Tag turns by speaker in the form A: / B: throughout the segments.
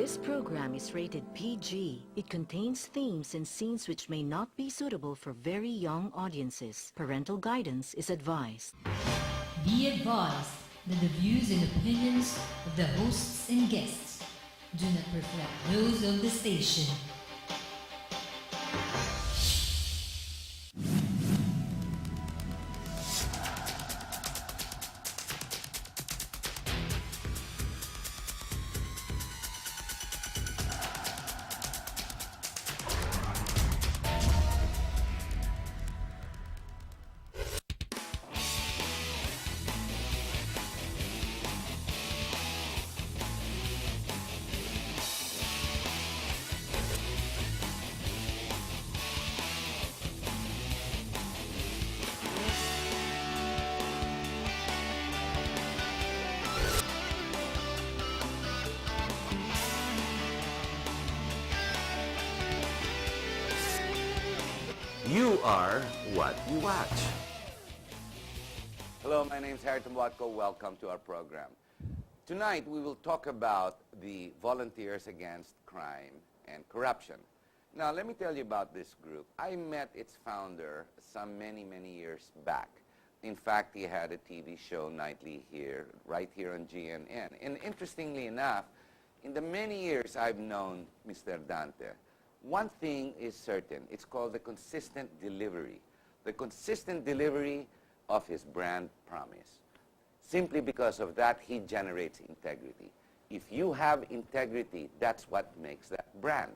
A: This program is rated PG. It contains themes and scenes which may not be suitable for very young audiences. Parental guidance is advised.
B: Be advised that the views and opinions of the hosts and guests do not reflect those of the station.
C: You are what you watch.
D: Hello, my name is Harry Tumbuatco. Welcome to our program. Tonight, we will talk about the Volunteers Against Crime and Corruption. Now, let me tell you about this group. I met its founder some many years back. In fact, he had a TV show nightly here, right here on GNN. And interestingly enough, in the many years I've known Mr. Dante, one thing is certain. It's called the consistent delivery. The consistent delivery of his brand promise. Simply because of that, he generates integrity. If you have integrity, that's what makes that brand.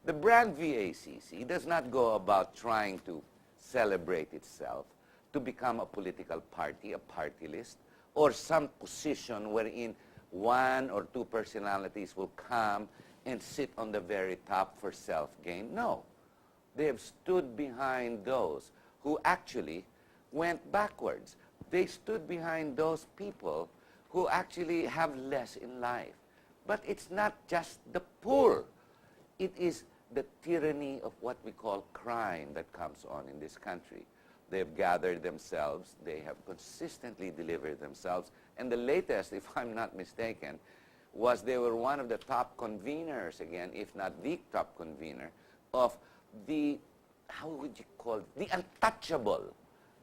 D: The brand VACC does not go about trying to celebrate itself, to become a political party, a party list, or some position wherein one or two personalities will come and sit on the very top for self-gain. No. They have stood behind those who actually went backwards. They stood behind those people who actually have less in life. But it's not just the poor. It is the tyranny of what we call crime that comes on in this country. They've gathered themselves. They have consistently delivered themselves. And the latest, if I'm not mistaken, was they were one of the top conveners, again, if not the top convener, of the, how would you call it, the untouchable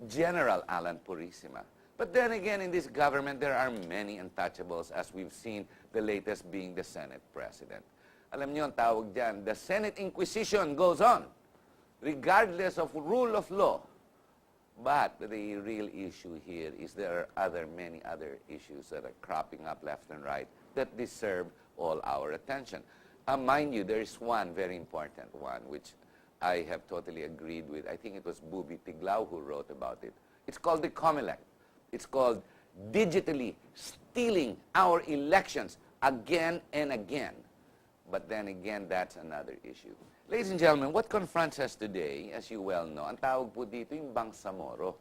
D: General Alan Purisima. But then again, in this government, there are many untouchables, as we've seen, the latest being the Senate President. Alam niyo ang tawag dyan, the Senate Inquisition goes on, regardless of rule of law. But the real issue here is there are many other issues that are cropping up left and right that deserve all our attention. Mind you, there is one very important one which I have totally agreed with. I think it was Bubi Tiglao who wrote about it. It's called the COMELEC. It's called digitally stealing our elections again and again. But then again, that's another issue. Ladies and gentlemen, what confronts us today, as you well know, ang tawag po dito yung Bangsamoro.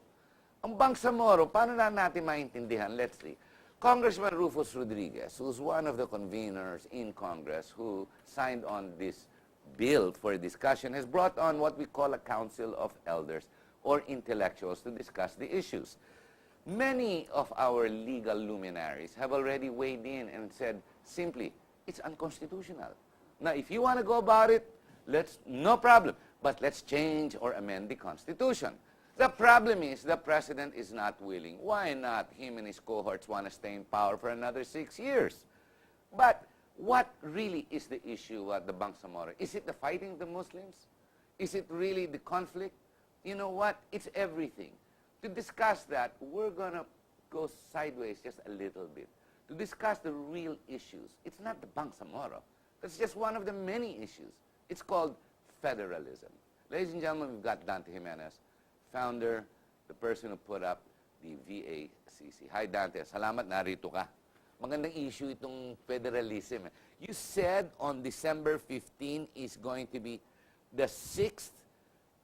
D: Ang Bangsamoro, paano na natin maintindihan? Let's see. Congressman Rufus Rodriguez, who's one of the conveners in Congress who signed on this bill for discussion, has brought on what we call a council of elders or intellectuals to discuss the issues. Many of our legal luminaries have already weighed in and said simply, it's unconstitutional. Now, if you want to go about it, no problem, but let's change or amend the Constitution. The problem is the president is not willing. Why not? Him and his cohorts want to stay in power for another 6 years. But what really is the issue at the Bangsamoro? Is it the fighting of the Muslims? Is it really the conflict? You know what? It's everything. To discuss that, we're going to go sideways just a little bit. To discuss the real issues. It's not the Bangsamoro. That's just one of the many issues. It's called federalism. Ladies and gentlemen, we've got Dante Jimenez, founder, the person who put up the VACC. Hi, Dante. Salamat, narito ka. Magandang issue itong federalism. You said on December 15 is going to be the 6th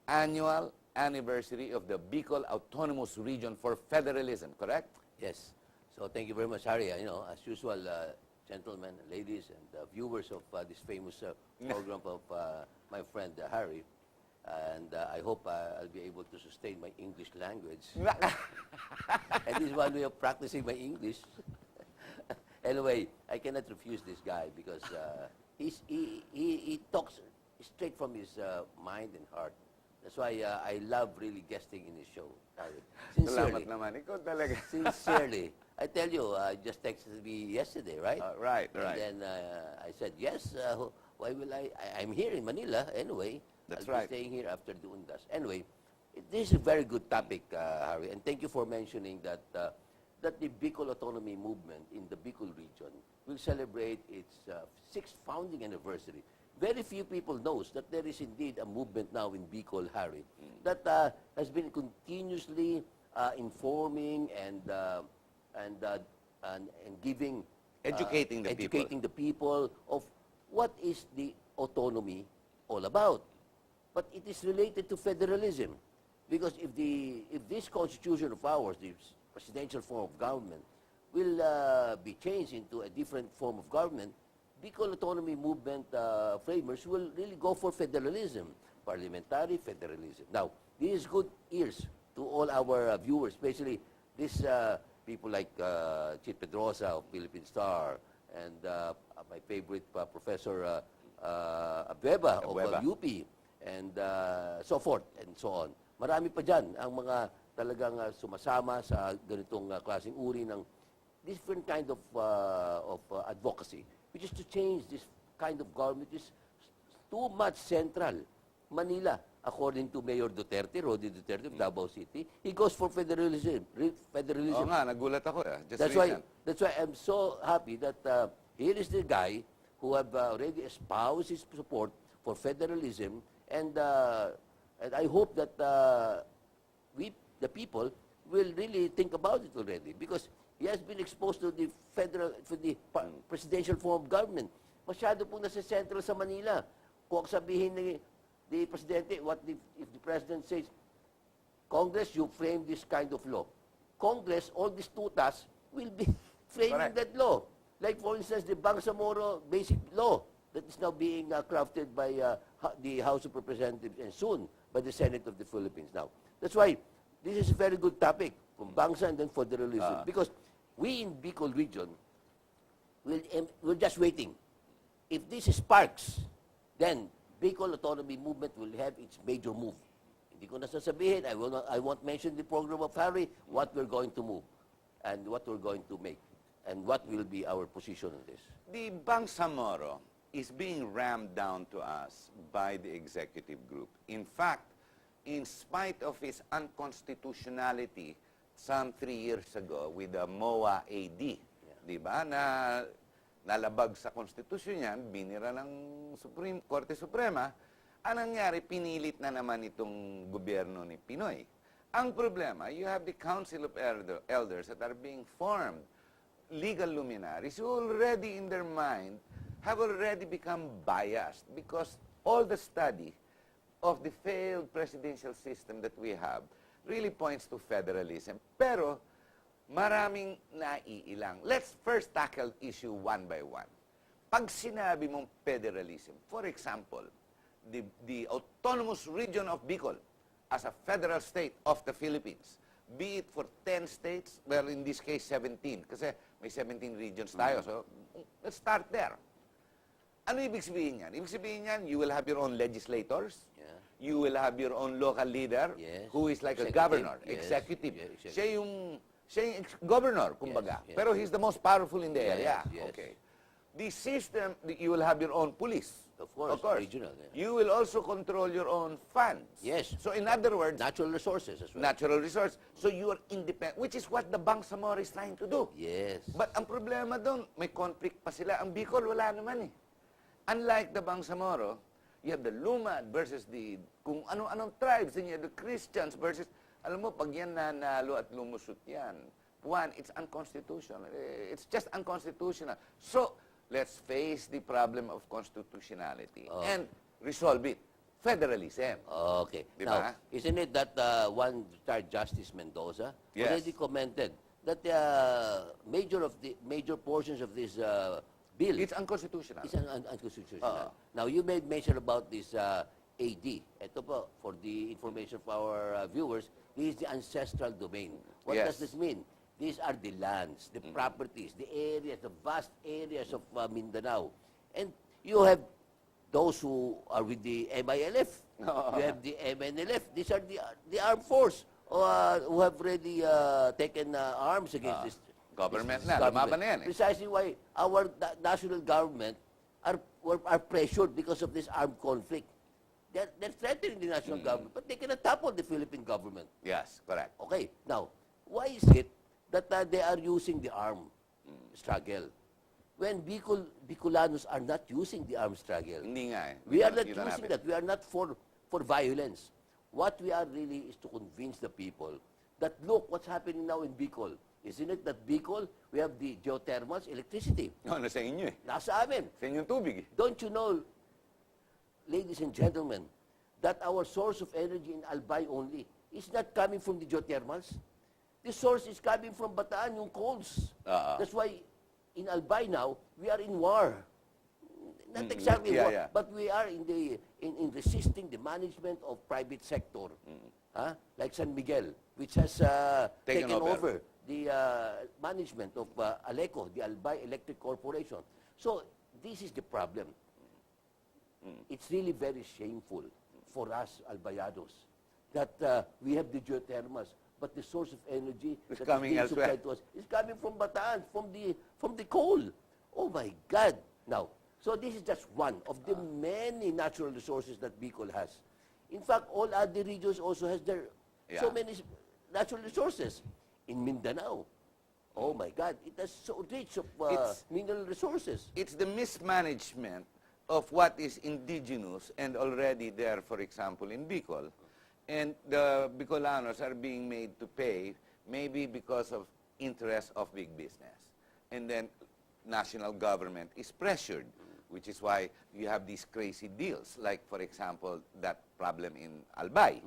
D: annual anniversary of the Bicol Autonomous Region for Federalism, correct?
E: Yes. So thank you very much, Harry. You know, as usual, gentlemen, ladies, and viewers of this famous program of my friend Harry. And I hope I'll be able to sustain my English language. And this is one way of practicing my English. Anyway, I cannot refuse this guy because he talks straight from his mind and heart. That's why I love really guesting in his show.
D: Salamat
E: Sincerely.
D: naman. Ikaw talaga.
E: Sincerely. I tell you, just texted me yesterday, right?
D: Right.
E: And then I said, yes, why will I'm here in Manila anyway.
D: That's
E: I'll
D: right.
E: be staying here after the Undas. Anyway, this is a very good topic, Harry, and thank you for mentioning that that the Bicol Autonomy Movement in the Bicol region will celebrate its 6th founding anniversary. Very few people knows that there is indeed a movement now in Bicol, Harry, that has been continuously informing and giving
D: Educating the people.
E: educating the people of what is the autonomy all about. But it is related to federalism, because if this constitution of ours, this presidential form of government, will be changed into a different form of government, Bicol Autonomy Movement framers will really go for federalism, parliamentary federalism. Now, this is good ears to all our viewers, especially these people like Chit Pedrosa of Philippine Star, and my favorite Professor Abeba of
D: Abueva.
E: UP, and so forth and so on. Marami pa dyan ang mga talagang sumasama sa ganitong klaseng uri ng different kind of advocacy, which is to change this kind of government, which is too much central. Manila, according to Mayor Duterte, Rodi Duterte of Davao City, he goes for federalism.
D: Oo nga, nagulat ako. Just
E: That's
D: recent.
E: why I'm so happy that here is the guy who have already espoused his support for federalism, and I hope that we, the people, will really think about it already, because he has been exposed to the presidential form of government. Masyado pong nasa central sa Manila. Kung sabihin ni Presidente, if the President says, Congress, you frame this kind of law. Congress, all these tutas, will be framing
D: Correct.
E: that law. Like, for instance, the Bangsamoro Basic Law that is now being crafted by the House of Representatives and soon by the Senate of the Philippines. Now, that's why this is a very good topic, from Bangsa and then federalism, because we in Bicol region, we're just waiting. If this sparks, then Bicol Autonomy Movement will have its major move. Hindi ko nasasabihin, I won't mention the program of Harry, what we're going to move, and what we're going to make, and what will be our position on this.
D: The Bangsamoro is being rammed down to us by the executive group. In fact, in spite of its unconstitutionality some 3 years ago with the MOA AD, di ba, na nalabag sa konstitusyon yan, binira ng Korte Suprema, ang nangyari, pinilit na naman itong gobyerno ni Pinoy. Ang problema, you have the Council of Elders that are being formed, legal luminaries who already in their mind have already become biased because all the study of the failed presidential system that we have really points to federalism. Pero maraming naiilang. Let's first tackle issue one by one. Pag sinabi mong federalism, for example, the autonomous region of Bicol as a federal state of the Philippines, be it for 10 states, well, in this case, 17, kasi may 17 regions tayo. So, let's start there. Ano ibig sabihin yan? Ibig sabihin yan, you will have your own legislators, you will have your own local leader, who is like
E: Executive,
D: a governor,
E: yes.
D: executive.
E: Yeah, executive.
D: Siya yung governor, kumbaga.
E: Yes.
D: Pero he's the most powerful in the area.
E: Yes.
D: Okay. The system, you will have your own police.
E: Of course, regional, yeah.
D: You will also control your own funds.
E: Yes.
D: So in other words,
E: Natural resources as well.
D: natural resource. So you are independent, which is what the Bangsamoro is trying to do.
E: Yes.
D: But ang problema doon, may conflict pa sila. Ang Bicol, wala naman eh. Unlike the Bangsamoro, you have the Lumad versus kung anong tribes, and you have the Christians versus, alam mo, pag yan nanalo at lumusot yan, one, it's unconstitutional. It's just unconstitutional. So, let's face the problem of constitutionality and resolve it. Federalism.
E: Okay.
D: Di
E: Now,
D: ba?
E: isn't it that one retired Justice Mendoza
D: Yes.
E: already commented that major portions of this bill
D: It's unconstitutional.
E: is unconstitutional. Now, you made mention about this AD. Ito po, for the information of our viewers, this is the ancestral domain. What
D: Yes.
E: does this mean? These are the lands, the properties, the areas, the vast areas of Mindanao. And You have those who are with the MILF. You have the MNLF. These are the armed force who have already taken arms against this
D: government
E: this
D: na,
E: government.
D: lumaban na yan eh.
E: Precisely why our national government are pressured because of this armed conflict. They're threatening the national government, but they cannot topple the Philippine government.
D: Yes, correct.
E: Okay, now, why is it that they are using the armed struggle when Bicolanos are not using the armed struggle?
D: Hindi nga eh.
E: We are not
D: You don't have
E: using
D: it.
E: that. We are not for violence. What we are really is to convince the people that, look, what's happening now in Bicol. Isn't it that Bicol, we have the geothermals, electricity.
D: No, nasa inyo eh.
E: Nasa amin.
D: Sa inyong tubig eh.
E: Don't you know, ladies and gentlemen, that our source of energy in Albay only is not coming from the geothermals? The source is coming from Bataan, yung coals. That's why in Albay now, we are in war. Not exactly
D: Yeah,
E: war,
D: yeah.
E: but we are in resisting the management of private sector. Like San Miguel, which has
D: Taken
E: taken
D: over.
E: over the management of Aleco, the Albay Electric Corporation. So this is the problem. It's really very shameful for us Albayados that we have the geothermals, but the source of energy
D: It's
E: that
D: coming
E: is being
D: elsewhere.
E: supplied to us is coming from Bataan, from the coal. Oh my God! Now, so this is just one of the many natural resources that Bicol has. In fact, all other regions also has their so
D: Yeah.
E: many natural resources. In Mindanao, oh my God, it has so rich of
D: It's-
E: mineral resources.
D: It's the mismanagement of what is indigenous and already there, for example, in Bicol. And the Bicolanos are being made to pay maybe because of interest of big business. And then national government is pressured, which is why you have these crazy deals, like, for example, that problem in Albay.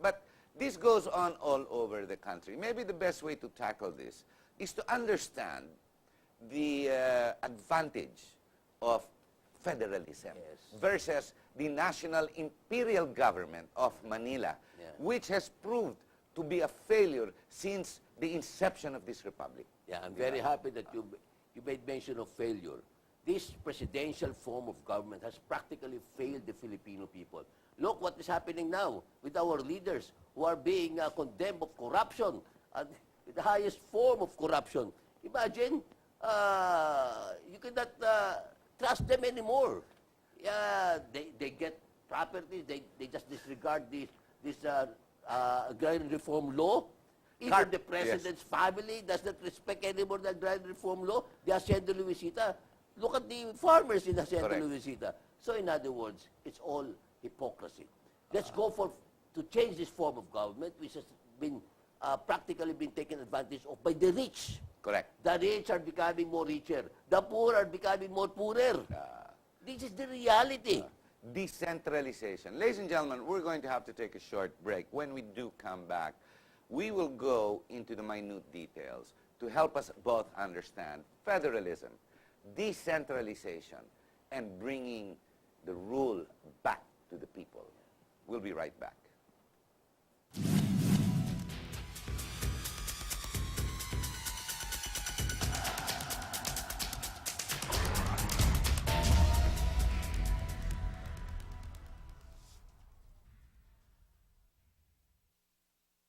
D: But this goes on all over the country. Maybe the best way to tackle this is to understand the advantage of federalism versus the national imperial government of Manila, which has proved to be a failure since the inception of this republic.
E: Yeah, I'm very happy that you made mention of failure. This presidential form of government has practically failed the Filipino people. Look what is happening now with our leaders who are being condemned of corruption, the highest form of corruption. Imagine, you cannot trust them anymore. Yeah, they get properties, they just disregard this agrarian reform law. Even the president's family does not respect anymore the agrarian reform law. The Hacienda Luisita. Look at the farmers in Hacienda
D: Correct.
E: Luisita. So in other words, it's all hypocrisy. Let's go to change this form of government, which has been practically been taken advantage of by the rich.
D: Correct.
E: The rich are becoming more richer. The poor are becoming more poorer. This is the reality.
D: Decentralization. Ladies and gentlemen, we're going to have to take a short break. When we do come back, we will go into the minute details to help us both understand federalism, decentralization, and bringing the rule back to the people. We'll be right back.